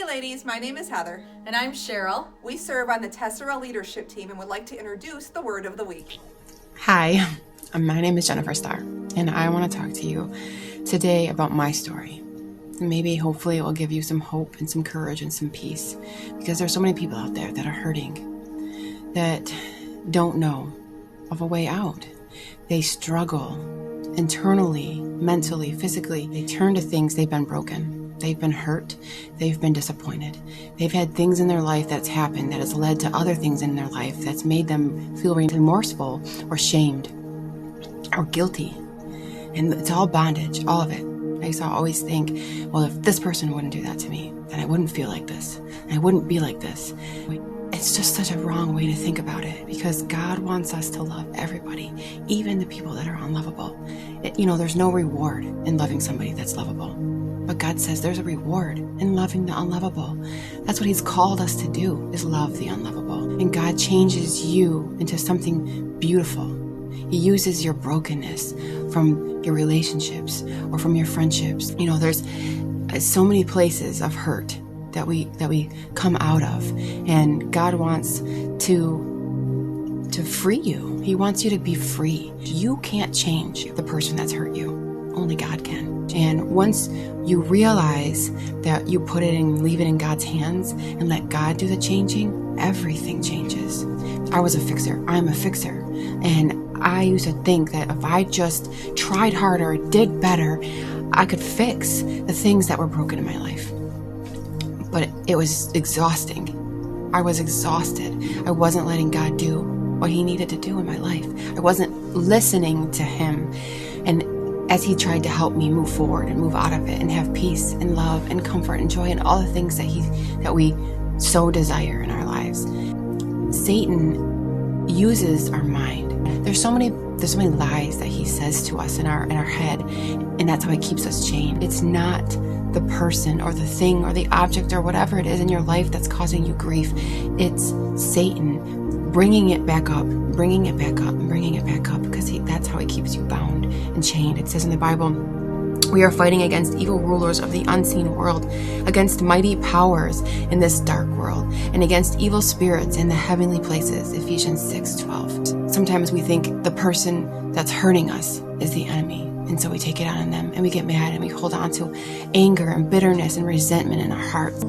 ladies, my name is Heather. And I'm Cheryl. We serve on the Tessera leadership team and would like to introduce the word of the week. Hi, my name is Jennifer Starr, and I want to talk to you today about my story. Maybe, hopefully, it will give you some hope and some courage and some peace, because there's so many people out there that are hurting, that don't know of a way out. They struggle internally, mentally, physically. They turn to things. They've been broken. They've been hurt. They've been disappointed. They've had things in their life that's happened that has led to other things in their life that's made them feel remorseful or shamed or guilty. And it's all bondage, all of it. I used to always think, well, if this person wouldn't do that to me, then I wouldn't feel like this. And I wouldn't be like this. It's just such a wrong way to think about it, because God wants us to love everybody, even the people that are unlovable. There's no reward in loving somebody that's lovable. But God says there's a reward in loving the unlovable. That's what He's called us to do, is love the unlovable. And God changes you into something beautiful. He uses your brokenness from your relationships or from your friendships. There's so many places of hurt that we come out of, and God wants to free you. He wants you to be free. You can't change the person that's hurt you. Only God can. And once you realize that you put it and leave it in God's hands and let God do the changing, everything changes. I was a fixer. I'm a fixer. And I used to think that if I just tried harder, did better, I could fix the things that were broken in my life. But it was exhausting. I was exhausted. I wasn't letting God do what He needed to do in my life. I wasn't listening to Him. And as He tried to help me move forward and move out of it and have peace and love and comfort and joy and all the things that we so desire in our lives, Satan uses our mind. There's so many lies that he says to us in our head, and that's how he keeps us chained. It's not the person or the thing or the object or whatever it is in your life that's causing you grief. It's Satan bringing it back up, bringing it back up, and bringing it back up, because that's how he keeps you bound and chained. It says in the Bible, we are fighting against evil rulers of the unseen world, against mighty powers in this dark world, and against evil spirits in the heavenly places. Ephesians 6:12. Sometimes we think the person that's hurting us is the enemy, and so we take it out on them, and we get mad, and we hold on to anger and bitterness and resentment in our hearts.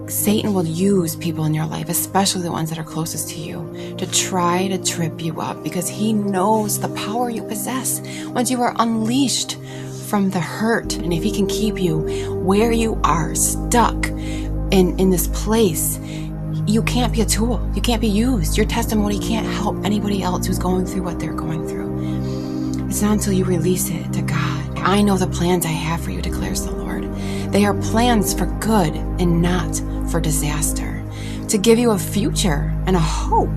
Satan will use people in your life, especially the ones that are closest to you, to try to trip you up, because he knows the power you possess once you are unleashed from the hurt. And if he can keep you where you are, stuck in this place, you can't be a tool. You can't be used. Your testimony can't help anybody else who's going through what they're going through. It's not until you release it to God. I know the plans I have for you, declares the Lord. They are plans for good and not for disaster, to give you a future and a hope.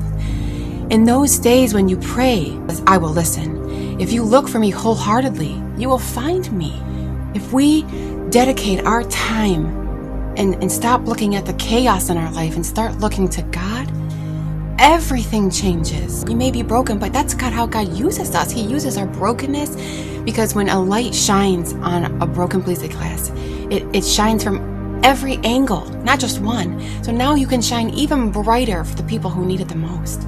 In those days when you pray, I will listen. If you look for me wholeheartedly, you will find me. If we dedicate our time and stop looking at the chaos in our life and start looking to God, everything changes. You may be broken, but that's how God uses us. He uses our brokenness, because when a light shines on a broken piece of glass, it shines from every angle, not just one. So now you can shine even brighter for the people who need it the most.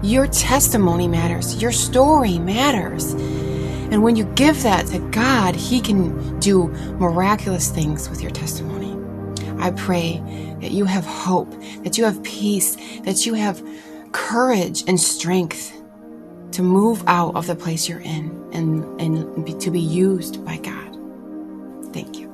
Your testimony matters. Your story matters. And when you give that to God, He can do miraculous things with your testimony. I pray that you have hope, that you have peace, that you have courage and strength to move out of the place you're in and to be used by God. Thank you.